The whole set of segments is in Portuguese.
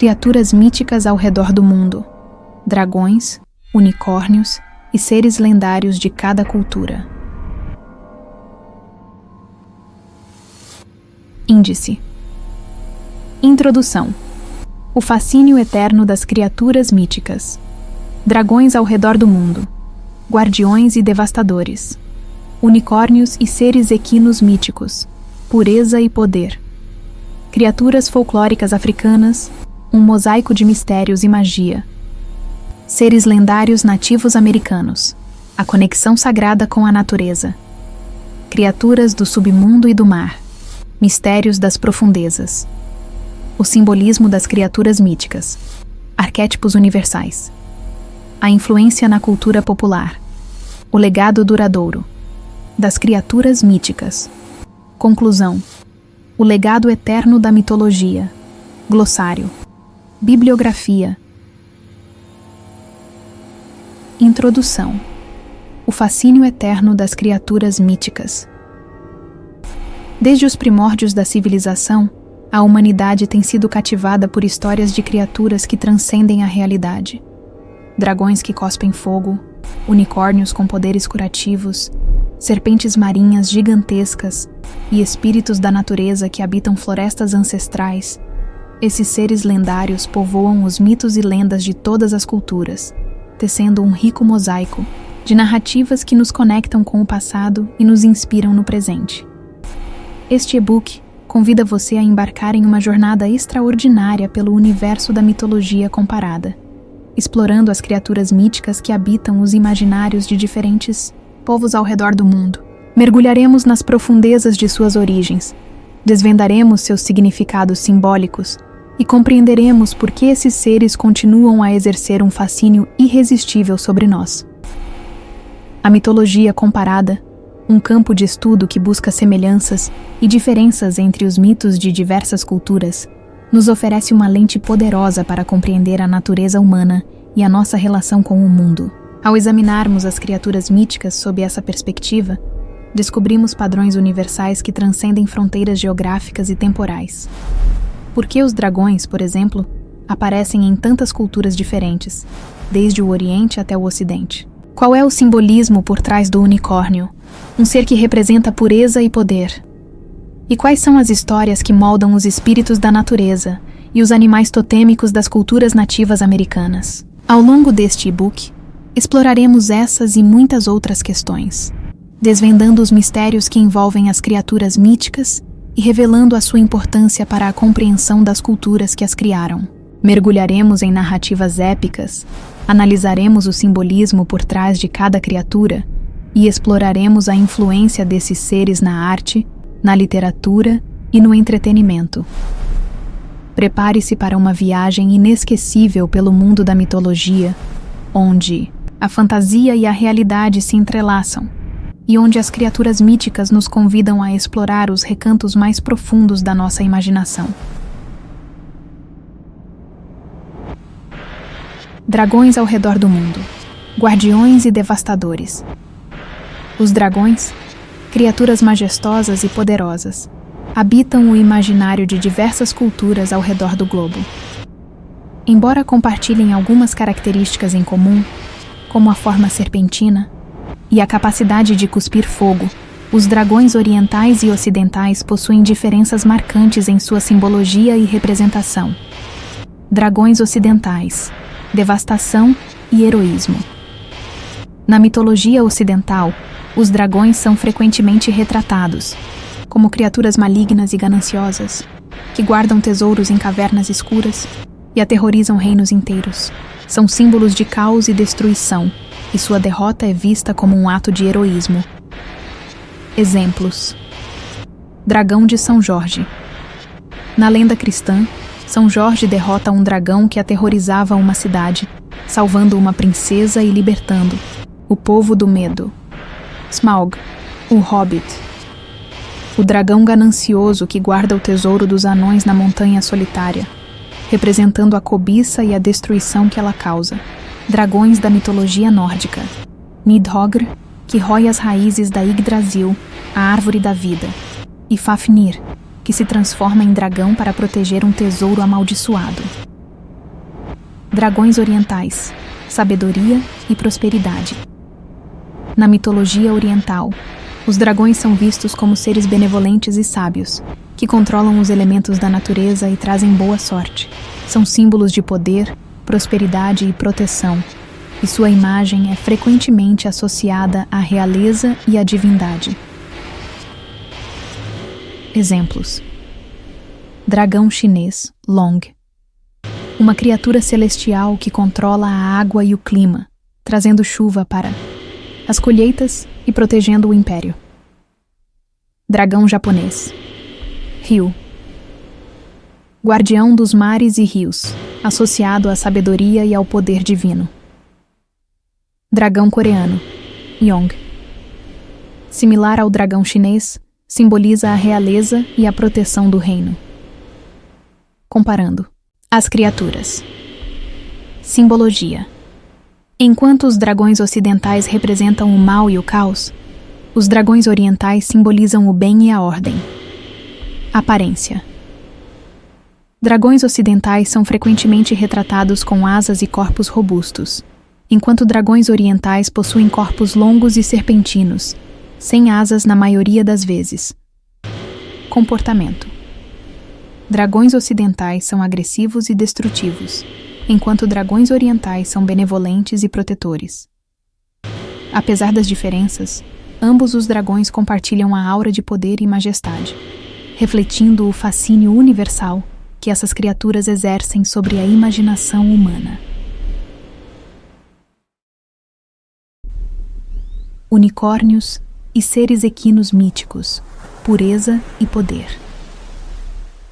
criaturas míticas ao redor do mundo, dragões, unicórnios e seres lendários de cada cultura. Índice. Introdução. O fascínio eterno das criaturas míticas. Dragões ao redor do mundo. Guardiões e devastadores. Unicórnios e seres equinos míticos. Pureza e poder. Criaturas folclóricas africanas. Um mosaico de mistérios e magia. Seres lendários nativos americanos. A conexão sagrada com a natureza. Criaturas do submundo e do mar. Mistérios das profundezas. O simbolismo das criaturas míticas. Arquétipos universais. A influência na cultura popular. O legado duradouro. Das criaturas míticas. Conclusão. O legado eterno da mitologia. Glossário. Bibliografia. Introdução. O fascínio eterno das criaturas míticas. Desde os primórdios da civilização, a humanidade tem sido cativada por histórias de criaturas que transcendem a realidade. Dragões que cospem fogo, unicórnios com poderes curativos, serpentes marinhas gigantescas e espíritos da natureza que habitam florestas ancestrais. Esses seres lendários povoam os mitos e lendas de todas as culturas, tecendo um rico mosaico de narrativas que nos conectam com o passado e nos inspiram no presente. Este e-book convida você a embarcar em uma jornada extraordinária pelo universo da mitologia comparada, explorando as criaturas míticas que habitam os imaginários de diferentes povos ao redor do mundo. Mergulharemos nas profundezas de suas origens, desvendaremos seus significados simbólicos e compreenderemos por que esses seres continuam a exercer um fascínio irresistível sobre nós. A mitologia comparada, um campo de estudo que busca semelhanças e diferenças entre os mitos de diversas culturas, nos oferece uma lente poderosa para compreender a natureza humana e a nossa relação com o mundo. Ao examinarmos as criaturas míticas sob essa perspectiva, descobrimos padrões universais que transcendem fronteiras geográficas e temporais. Por que os dragões, por exemplo, aparecem em tantas culturas diferentes, desde o Oriente até o Ocidente? Qual é o simbolismo por trás do unicórnio, um ser que representa pureza e poder? E quais são as histórias que moldam os espíritos da natureza e os animais totêmicos das culturas nativas americanas? Ao longo deste e-book, exploraremos essas e muitas outras questões, desvendando os mistérios que envolvem as criaturas míticas e revelando a sua importância para a compreensão das culturas que as criaram. Mergulharemos em narrativas épicas, analisaremos o simbolismo por trás de cada criatura e exploraremos a influência desses seres na arte, na literatura e no entretenimento. Prepare-se para uma viagem inesquecível pelo mundo da mitologia, onde a fantasia e a realidade se entrelaçam, e onde as criaturas míticas nos convidam a explorar os recantos mais profundos da nossa imaginação. Dragões ao redor do mundo, guardiões e devastadores. Os dragões, criaturas majestosas e poderosas, habitam o imaginário de diversas culturas ao redor do globo. Embora compartilhem algumas características em comum, como a forma serpentina e a capacidade de cuspir fogo, os dragões orientais e ocidentais possuem diferenças marcantes em sua simbologia e representação. Dragões ocidentais, devastação e heroísmo. Na mitologia ocidental, os dragões são frequentemente retratados como criaturas malignas e gananciosas, que guardam tesouros em cavernas escuras e aterrorizam reinos inteiros. São símbolos de caos e destruição, e sua derrota é vista como um ato de heroísmo. Exemplos: Dragão de São Jorge. Na lenda cristã, São Jorge derrota um dragão que aterrorizava uma cidade, salvando uma princesa e libertando o povo do medo. Smaug, o Hobbit. O dragão ganancioso que guarda o tesouro dos anões na montanha solitária, representando a cobiça e a destruição que ela causa. Dragões da mitologia nórdica. Nidhogr, que rói as raízes da Yggdrasil, a árvore da vida. E Fafnir, que se transforma em dragão para proteger um tesouro amaldiçoado. Dragões orientais, sabedoria e prosperidade. Na mitologia oriental, os dragões são vistos como seres benevolentes e sábios, que controlam os elementos da natureza e trazem boa sorte. São símbolos de poder, prosperidade e proteção, e sua imagem é frequentemente associada à realeza e à divindade. Exemplos: dragão chinês, Long. Uma criatura celestial que controla a água e o clima, trazendo chuva para as colheitas e protegendo o império. Dragão japonês, Ryu. Guardião dos mares e rios, associado à sabedoria e ao poder divino. Dragão coreano, Yong. Similar ao dragão chinês, simboliza a realeza e a proteção do reino. Comparando as criaturas. Simbologia. Enquanto os dragões ocidentais representam o mal e o caos, os dragões orientais simbolizam o bem e a ordem. Aparência. Dragões ocidentais são frequentemente retratados com asas e corpos robustos, enquanto dragões orientais possuem corpos longos e serpentinos, sem asas na maioria das vezes. Comportamento. Dragões ocidentais são agressivos e destrutivos, enquanto dragões orientais são benevolentes e protetores. Apesar das diferenças, ambos os dragões compartilham a aura de poder e majestade, refletindo o fascínio universal que essas criaturas exercem sobre a imaginação humana. Unicórnios e seres equinos míticos, pureza e poder.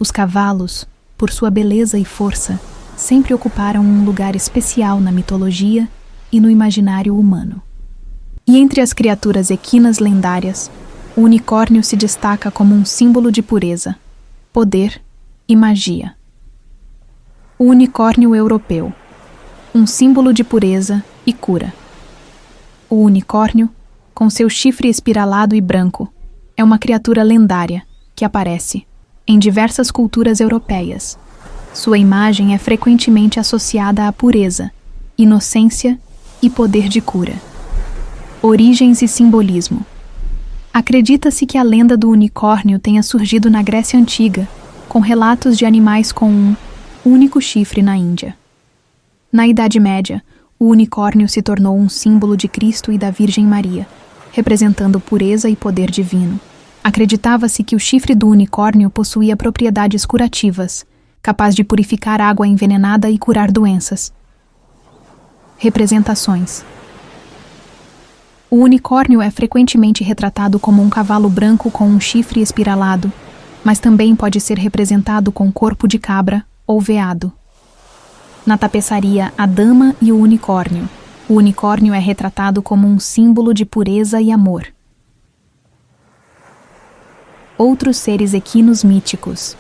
Os cavalos, por sua beleza e força, sempre ocuparam um lugar especial na mitologia e no imaginário humano. E entre as criaturas equinas lendárias, o unicórnio se destaca como um símbolo de pureza, poder e magia. O unicórnio europeu, um símbolo de pureza e cura. O unicórnio, com seu chifre espiralado e branco, é uma criatura lendária que aparece em diversas culturas europeias. Sua imagem é frequentemente associada à pureza, inocência e poder de cura. Origens e simbolismo. Acredita-se que a lenda do unicórnio tenha surgido na Grécia Antiga, com relatos de animais com um único chifre na Índia. Na Idade Média, o unicórnio se tornou um símbolo de Cristo e da Virgem Maria, representando pureza e poder divino. Acreditava-se que o chifre do unicórnio possuía propriedades curativas, capaz de purificar água envenenada e curar doenças. Representações. O unicórnio é frequentemente retratado como um cavalo branco com um chifre espiralado, mas também pode ser representado com corpo de cabra ou veado. Na tapeçaria A Dama e o Unicórnio, o unicórnio é retratado como um símbolo de pureza e amor. Outros seres equinos míticos.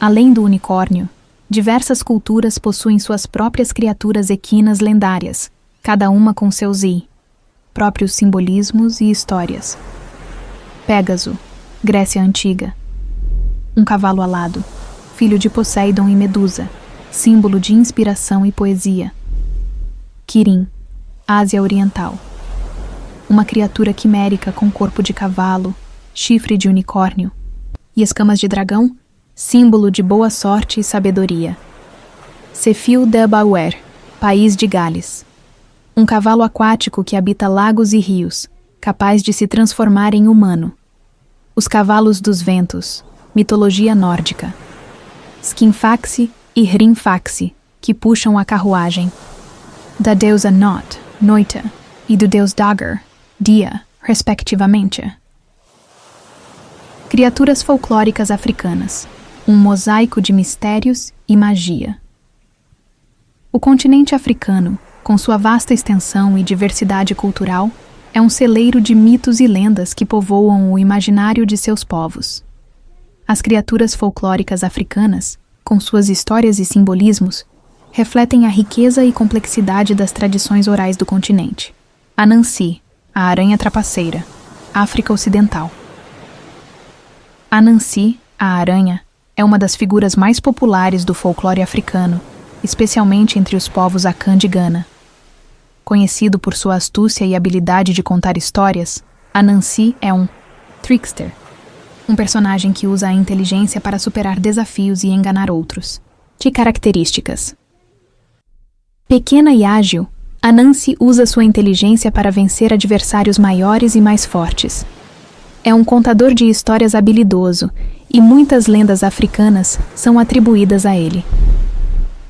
Além do unicórnio, diversas culturas possuem suas próprias criaturas equinas lendárias, cada uma com seus próprios simbolismos e histórias. Pégaso, Grécia Antiga. Um cavalo alado, filho de Poseidon e Medusa, símbolo de inspiração e poesia. Quirim, Ásia Oriental. Uma criatura quimérica com corpo de cavalo, chifre de unicórnio e escamas de dragão, símbolo de boa sorte e sabedoria. Cefil de Bauer, País de Gales. Um cavalo aquático que habita lagos e rios, capaz de se transformar em humano. Os cavalos dos ventos, mitologia nórdica. Skinfaxi e Hrimfaxi, que puxam a carruagem. Da deusa Nott, Noita, e do deus Dagr, Dia, respectivamente. Criaturas folclóricas africanas, um mosaico de mistérios e magia. O continente africano, com sua vasta extensão e diversidade cultural, é um celeiro de mitos e lendas que povoam o imaginário de seus povos. As criaturas folclóricas africanas, com suas histórias e simbolismos, refletem a riqueza e complexidade das tradições orais do continente. Anansi, a aranha trapaceira, África Ocidental. Anansi, a aranha, é uma das figuras mais populares do folclore africano especialmente entre os povos Akan de Gana. Conhecido por sua astúcia e habilidade de contar histórias, Anansi é um trickster, um personagem que usa a inteligência para superar desafios e enganar outros. De características: pequena e ágil, Anansi usa sua inteligência para vencer adversários maiores e mais fortes. É um contador de histórias habilidoso e muitas lendas africanas são atribuídas a ele.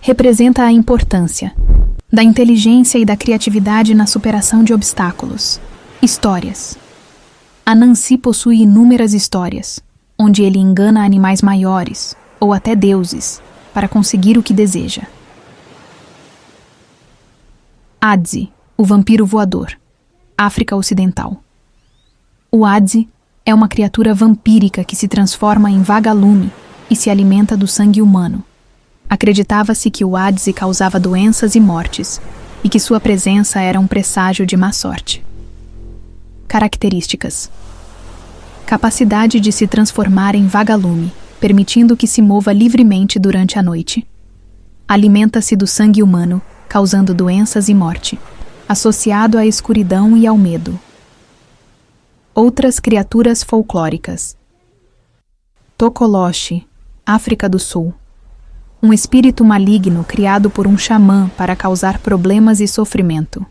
Representa a importância da inteligência e da criatividade na superação de obstáculos. Histórias. Anansi possui inúmeras histórias, onde ele engana animais maiores, ou até deuses, para conseguir o que deseja. Adzi, o vampiro voador, África Ocidental. O Adzi é uma criatura vampírica que se transforma em vagalume e se alimenta do sangue humano. Acreditava-se que o Adzi causava doenças e mortes, e que sua presença era um presságio de má sorte. Características: capacidade de se transformar em vagalume, permitindo que se mova livremente durante a noite. Alimenta-se do sangue humano, causando doenças e morte, associado à escuridão e ao medo. Outras criaturas folclóricas. Tokoloshi, África do Sul. Um espírito maligno criado por um xamã para causar problemas e sofrimento.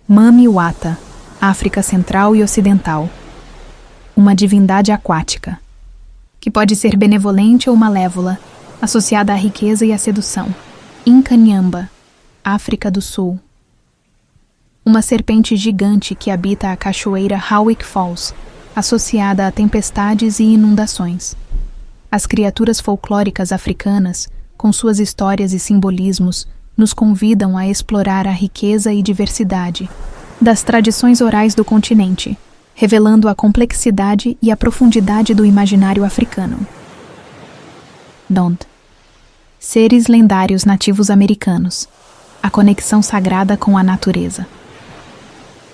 Mami Wata, África Central e Ocidental. Uma divindade aquática, que pode ser benevolente ou malévola, associada à riqueza e à sedução. Inkanyamba, África do Sul. Uma serpente gigante que habita a cachoeira Howick Falls, associada a tempestades e inundações. As criaturas folclóricas africanas, com suas histórias e simbolismos, nos convidam a explorar a riqueza e diversidade das tradições orais do continente, revelando a complexidade e a profundidade do imaginário africano. Dont. Seres lendários nativos americanos. A conexão sagrada com a natureza.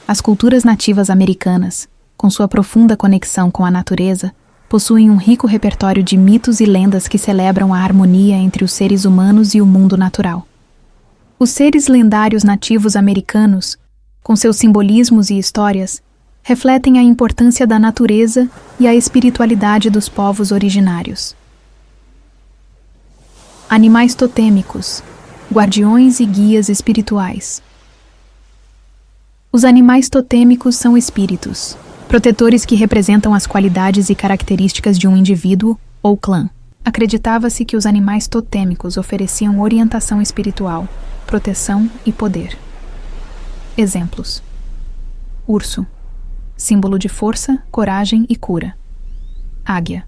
As culturas nativas americanas, com sua profunda conexão com a natureza, possuem um rico repertório de mitos e lendas que celebram a harmonia entre os seres humanos e o mundo natural. Os seres lendários nativos americanos, com seus simbolismos e histórias, refletem a importância da natureza e a espiritualidade dos povos originários. Animais totêmicos, guardiões e guias espirituais. Os animais totêmicos são espíritos, protetores que representam as qualidades e características de um indivíduo ou clã. Acreditava-se que os animais totêmicos ofereciam orientação espiritual, proteção e poder. Exemplos: urso, símbolo de força, coragem e cura. Águia,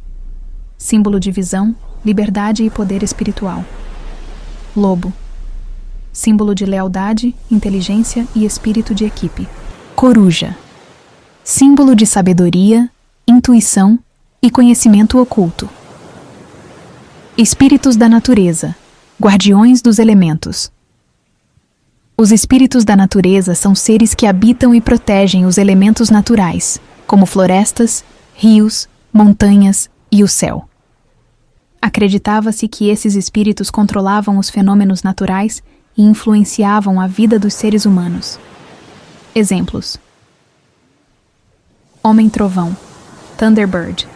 símbolo de visão, liberdade e poder espiritual. Lobo, símbolo de lealdade, inteligência e espírito de equipe. Coruja, símbolo de sabedoria, intuição e conhecimento oculto. Espíritos da natureza, guardiões dos elementos. Os espíritos da natureza são seres que habitam e protegem os elementos naturais, como florestas, rios, montanhas e o céu. Acreditava-se que esses espíritos controlavam os fenômenos naturais e influenciavam a vida dos seres humanos. Exemplos: Homem-trovão, Thunderbird.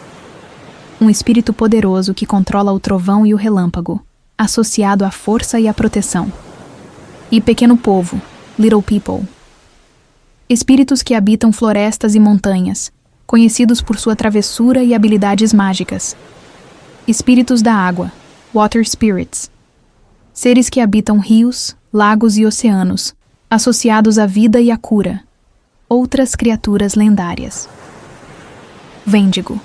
Um espírito poderoso que controla o trovão e o relâmpago, associado à força e à proteção. E pequeno povo, Little People. Espíritos que habitam florestas e montanhas, conhecidos por sua travessura e habilidades mágicas. Espíritos da água, Water Spirits. Seres que habitam rios, lagos e oceanos, associados à vida e à cura. Outras criaturas lendárias. Vêndigo.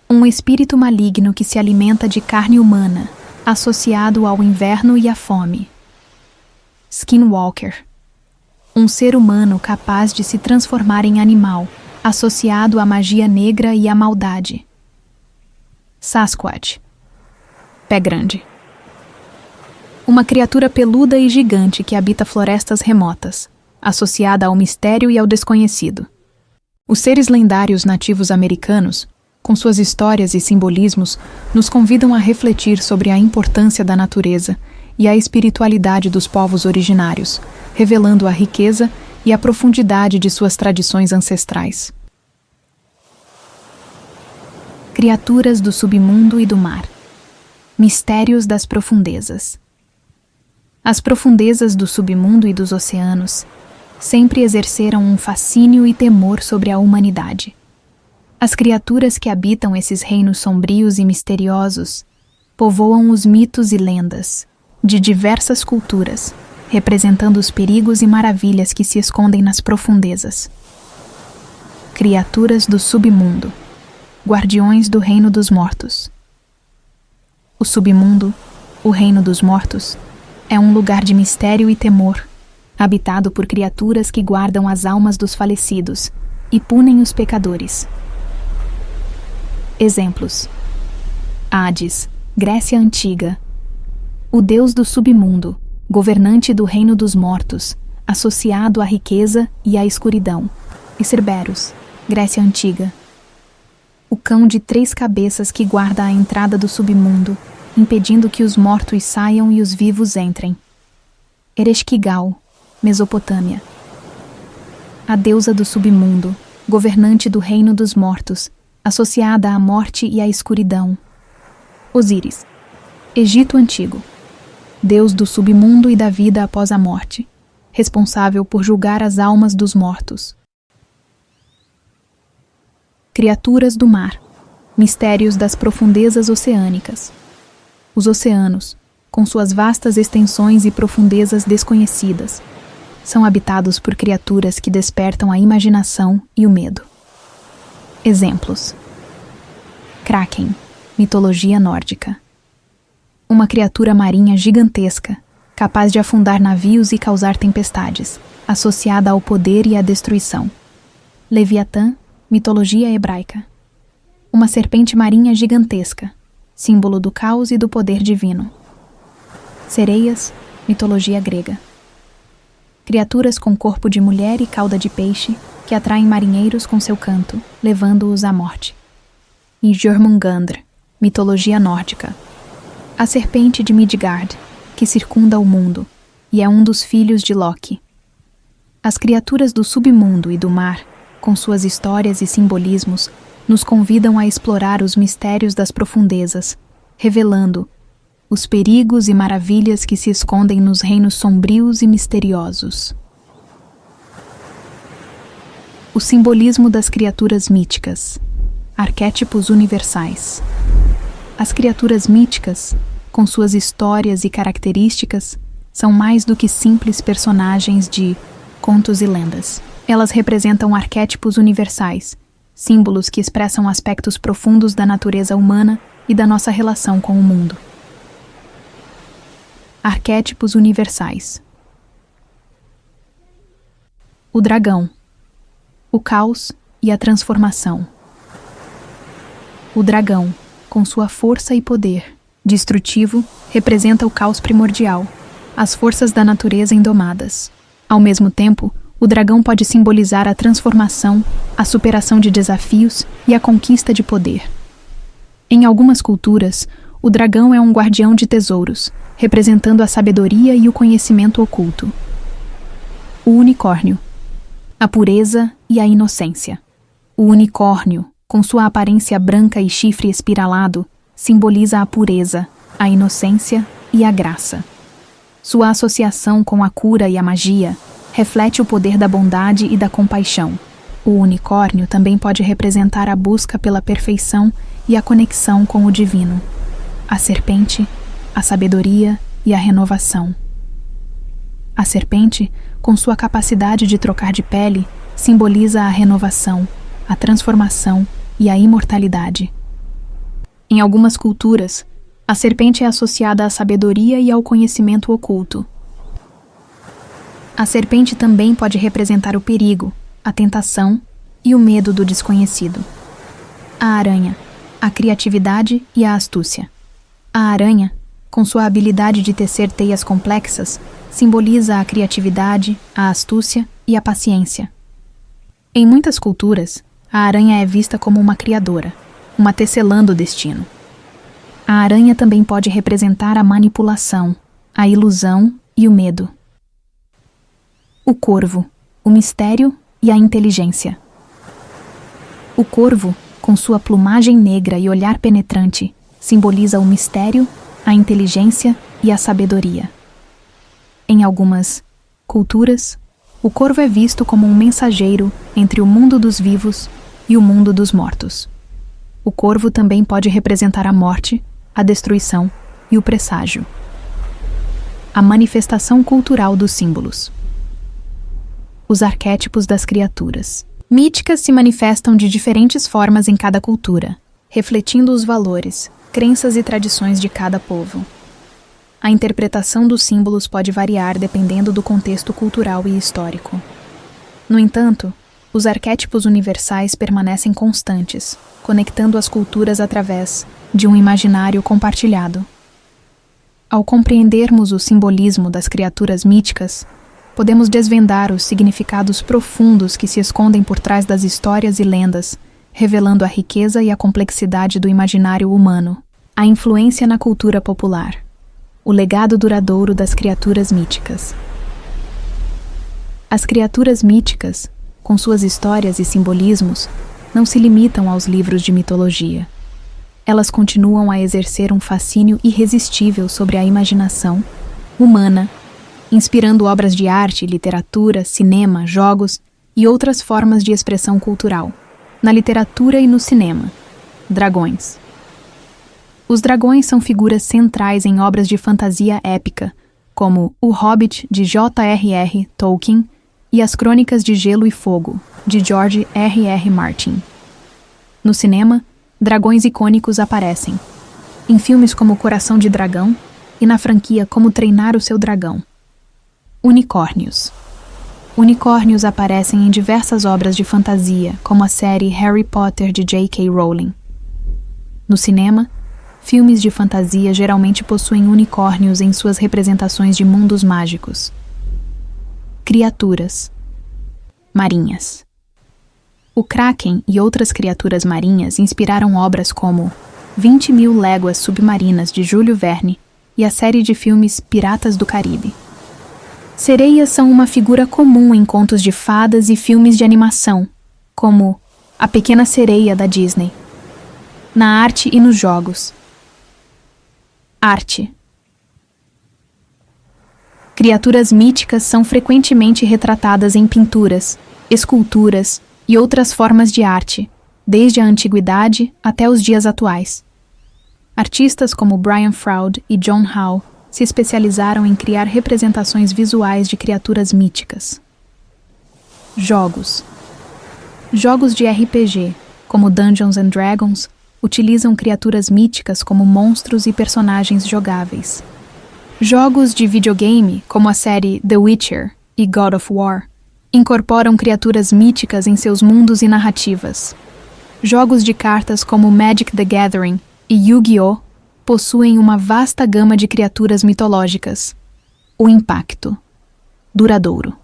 Um espírito maligno que se alimenta de carne humana, associado ao inverno e à fome. Skinwalker. Um ser humano capaz de se transformar em animal, associado à magia negra e à maldade. Sasquatch. Pé grande. Uma criatura peluda e gigante que habita florestas remotas, associada ao mistério e ao desconhecido. Os seres lendários nativos americanos, com suas histórias e simbolismos, nos convidam a refletir sobre a importância da natureza e a espiritualidade dos povos originários, revelando a riqueza e a profundidade de suas tradições ancestrais. Criaturas do submundo e do mar. Mistérios das profundezas. As profundezas do submundo e dos oceanos sempre exerceram um fascínio e temor sobre a humanidade. As criaturas que habitam esses reinos sombrios e misteriosos povoam os mitos e lendas de diversas culturas, representando os perigos e maravilhas que se escondem nas profundezas. Criaturas do submundo, guardiões do reino dos mortos. O submundo, o reino dos mortos, é um lugar de mistério e temor, habitado por criaturas que guardam as almas dos falecidos e punem os pecadores. Exemplos: Hades, Grécia Antiga. O deus do submundo, governante do reino dos mortos, associado à riqueza e à escuridão. E Cerberus, Grécia Antiga. O cão de 3 cabeças que guarda a entrada do submundo, impedindo que os mortos saiam e os vivos entrem. Ereshkigal, Mesopotâmia. A deusa do submundo, governante do reino dos mortos, associada à morte e à escuridão. Osíris, Egito Antigo. Deus do submundo e da vida após a morte, responsável por julgar as almas dos mortos. Criaturas do mar. Mistérios das profundezas oceânicas. Os oceanos, com suas vastas extensões e profundezas desconhecidas, são habitados por criaturas que despertam a imaginação e o medo. Exemplos: Kraken, mitologia nórdica. Uma criatura marinha gigantesca, capaz de afundar navios e causar tempestades, associada ao poder e à destruição. Leviatã, mitologia hebraica. Uma serpente marinha gigantesca, símbolo do caos e do poder divino. Sereias, mitologia grega. Criaturas com corpo de mulher e cauda de peixe que atraem marinheiros com seu canto, levando-os à morte. E Jormungandr, mitologia nórdica. A serpente de Midgard, que circunda o mundo, e é um dos filhos de Loki. As criaturas do submundo e do mar, com suas histórias e simbolismos, nos convidam a explorar os mistérios das profundezas, revelando os perigos e maravilhas que se escondem nos reinos sombrios e misteriosos. O simbolismo das criaturas míticas. Arquétipos universais. As criaturas míticas, com suas histórias e características, são mais do que simples personagens de contos e lendas. Elas representam arquétipos universais, símbolos que expressam aspectos profundos da natureza humana e da nossa relação com o mundo. Arquétipos universais. O dragão. O caos e a transformação. O dragão, com sua força e poder destrutivo, representa o caos primordial, as forças da natureza indomadas. Ao mesmo tempo, o dragão pode simbolizar a transformação, a superação de desafios e a conquista de poder. Em algumas culturas, o dragão é um guardião de tesouros, representando a sabedoria e o conhecimento oculto. O unicórnio. A pureza e a inocência. O unicórnio, com sua aparência branca e chifre espiralado, simboliza a pureza, a inocência e a graça. Sua associação com a cura e a magia reflete o poder da bondade e da compaixão. O unicórnio também pode representar a busca pela perfeição e a conexão com o divino. A serpente, a sabedoria e a renovação. A serpente, com sua capacidade de trocar de pele, simboliza a renovação, a transformação e a imortalidade. Em algumas culturas, a serpente é associada à sabedoria e ao conhecimento oculto. A serpente também pode representar o perigo, a tentação e o medo do desconhecido. A aranha, a criatividade e a astúcia. A aranha, com sua habilidade de tecer teias complexas, simboliza a criatividade, a astúcia e a paciência. Em muitas culturas, a aranha é vista como uma criadora, uma tecelã do destino. A aranha também pode representar a manipulação, a ilusão e o medo. O corvo, o mistério e a inteligência. O corvo, com sua plumagem negra e olhar penetrante, simboliza o mistério, a inteligência e a sabedoria. Em algumas culturas, o corvo é visto como um mensageiro entre o mundo dos vivos e o mundo dos mortos. O corvo também pode representar a morte, a destruição e o presságio. A manifestação cultural dos símbolos. Os arquétipos das criaturas míticas se manifestam de diferentes formas em cada cultura, refletindo os valores, crenças e tradições de cada povo. A interpretação dos símbolos pode variar dependendo do contexto cultural e histórico. No entanto, os arquétipos universais permanecem constantes, conectando as culturas através de um imaginário compartilhado. Ao compreendermos o simbolismo das criaturas míticas, podemos desvendar os significados profundos que se escondem por trás das histórias e lendas, revelando a riqueza e a complexidade do imaginário humano, a influência na cultura popular, o legado duradouro das criaturas míticas. As criaturas míticas, com suas histórias e simbolismos, não se limitam aos livros de mitologia. Elas continuam a exercer um fascínio irresistível sobre a imaginação humana, inspirando obras de arte, literatura, cinema, jogos e outras formas de expressão cultural. Na literatura e no cinema, dragões. Os dragões são figuras centrais em obras de fantasia épica, como O Hobbit, de J.R.R. Tolkien, e As Crônicas de Gelo e Fogo, de George R.R. Martin. No cinema, dragões icônicos aparecem em filmes como Coração de Dragão e na franquia Como Treinar o Seu Dragão. Unicórnios. Unicórnios aparecem em diversas obras de fantasia, como a série Harry Potter de J.K. Rowling. No cinema, filmes de fantasia geralmente possuem unicórnios em suas representações de mundos mágicos. Criaturas marinhas. O Kraken e outras criaturas marinhas inspiraram obras como 20.000 Léguas Submarinas, de Júlio Verne, e a série de filmes Piratas do Caribe. Sereias são uma figura comum em contos de fadas e filmes de animação, como A Pequena Sereia, da Disney. Na arte e nos jogos. Arte. Criaturas míticas são frequentemente retratadas em pinturas, esculturas e outras formas de arte, desde a antiguidade até os dias atuais. Artistas como Brian Froud e John Howe se especializaram em criar representações visuais de criaturas míticas. Jogos. Jogos de RPG, como Dungeons and Dragons, utilizam criaturas míticas como monstros e personagens jogáveis. Jogos de videogame, como a série The Witcher e God of War, incorporam criaturas míticas em seus mundos e narrativas. Jogos de cartas como Magic the Gathering e Yu-Gi-Oh! Possuem uma vasta gama de criaturas mitológicas. O impacto duradouro.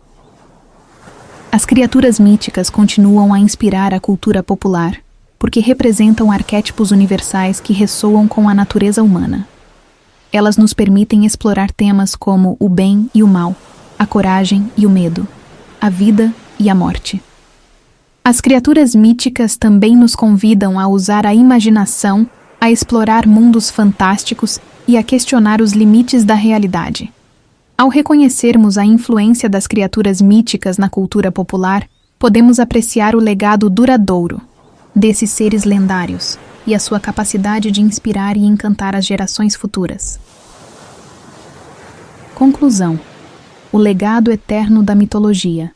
As criaturas míticas continuam a inspirar a cultura popular, porque representam arquétipos universais que ressoam com a natureza humana. Elas nos permitem explorar temas como o bem e o mal, a coragem e o medo, a vida e a morte. As criaturas míticas também nos convidam a usar a imaginação, a explorar mundos fantásticos e a questionar os limites da realidade. Ao reconhecermos a influência das criaturas míticas na cultura popular, podemos apreciar o legado duradouro desses seres lendários e a sua capacidade de inspirar e encantar as gerações futuras. Conclusão: o legado eterno da mitologia.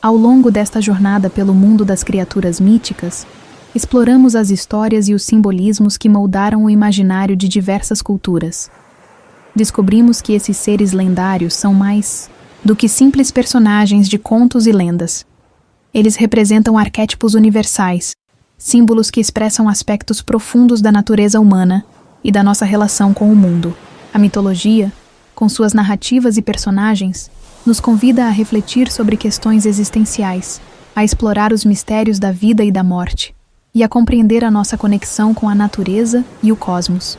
Ao longo desta jornada pelo mundo das criaturas míticas, exploramos as histórias e os simbolismos que moldaram o imaginário de diversas culturas. Descobrimos que esses seres lendários são mais do que simples personagens de contos e lendas. Eles representam arquétipos universais, símbolos que expressam aspectos profundos da natureza humana e da nossa relação com o mundo. A mitologia, com suas narrativas e personagens, nos convida a refletir sobre questões existenciais, a explorar os mistérios da vida e da morte, e a compreender a nossa conexão com a natureza e o cosmos.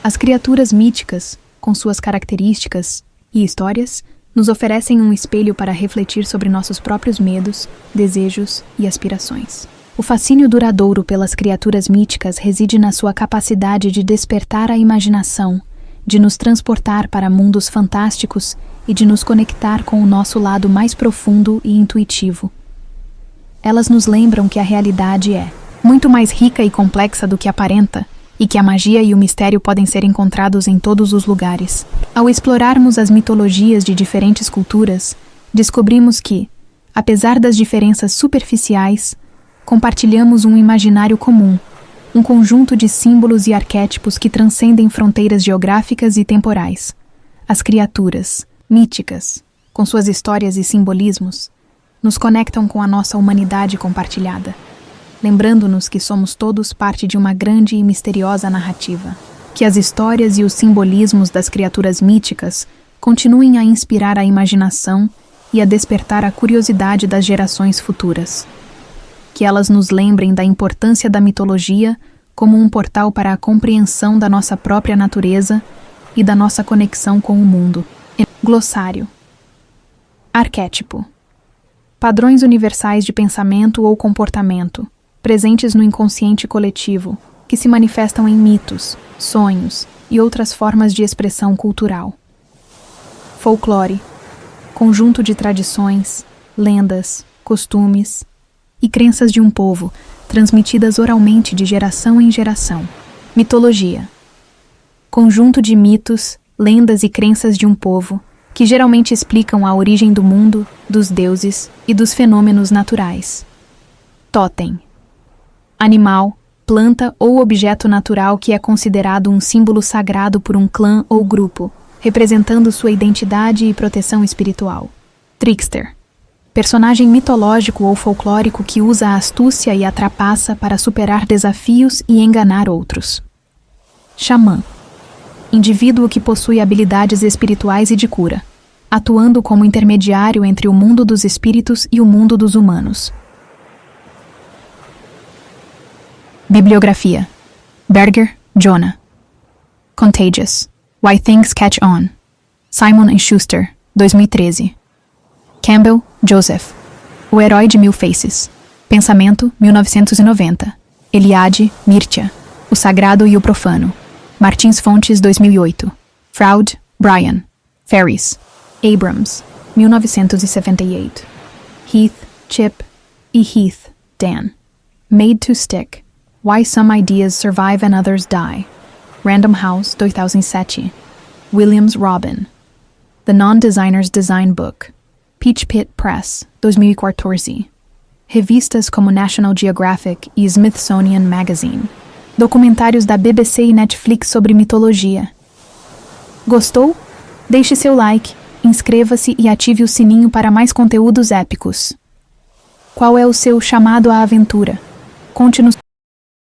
As criaturas míticas, com suas características e histórias, nos oferecem um espelho para refletir sobre nossos próprios medos, desejos e aspirações. O fascínio duradouro pelas criaturas míticas reside na sua capacidade de despertar a imaginação, de nos transportar para mundos fantásticos e de nos conectar com o nosso lado mais profundo e intuitivo. Elas nos lembram que a realidade é muito mais rica e complexa do que aparenta, e que a magia e o mistério podem ser encontrados em todos os lugares. Ao explorarmos as mitologias de diferentes culturas, descobrimos que, apesar das diferenças superficiais, compartilhamos um imaginário comum, um conjunto de símbolos e arquétipos que transcendem fronteiras geográficas e temporais. As criaturas míticas, com suas histórias e simbolismos, nos conectam com a nossa humanidade compartilhada, lembrando-nos que somos todos parte de uma grande e misteriosa narrativa. Que as histórias e os simbolismos das criaturas míticas continuem a inspirar a imaginação e a despertar a curiosidade das gerações futuras. Que elas nos lembrem da importância da mitologia como um portal para a compreensão da nossa própria natureza e da nossa conexão com o mundo. Glossário. Arquétipo. Padrões universais de pensamento ou comportamento, presentes no inconsciente coletivo, que se manifestam em mitos, sonhos e outras formas de expressão cultural. Folclore. Conjunto de tradições, lendas, costumes e crenças de um povo, transmitidas oralmente de geração em geração. Mitologia. Conjunto de mitos, lendas e crenças de um povo, que geralmente explicam a origem do mundo, dos deuses e dos fenômenos naturais. Totem. Animal, planta ou objeto natural que é considerado um símbolo sagrado por um clã ou grupo, representando sua identidade e proteção espiritual. Trickster. Personagem mitológico ou folclórico que usa a astúcia e a trapaça para superar desafios e enganar outros. Xamã. Indivíduo que possui habilidades espirituais e de cura, atuando como intermediário entre o mundo dos espíritos e o mundo dos humanos. Bibliografia. Berger, Jonah. Contagious. Why Things Catch On. Simon & Schuster, 2013. Campbell, Joseph. O Herói de Mil Faces. Pensamento, 1990. Eliade, Mircea. O Sagrado e o Profano. Martins Fontes, 2008. Froud, Brian. Ferris. Abrams, 1978. Heath, Chip e Heath, Dan. Made to Stick. Why Some Ideas Survive and Others Die. Random House, 2007. Williams, Robin. The Non-Designer's Design Book. Peach Pit Press, 2014. Revistas como National Geographic e Smithsonian Magazine. Documentários da BBC e Netflix sobre mitologia. Gostou? Deixe seu like, inscreva-se e ative o sininho para mais conteúdos épicos. Qual é o seu chamado à aventura? Conte-nos.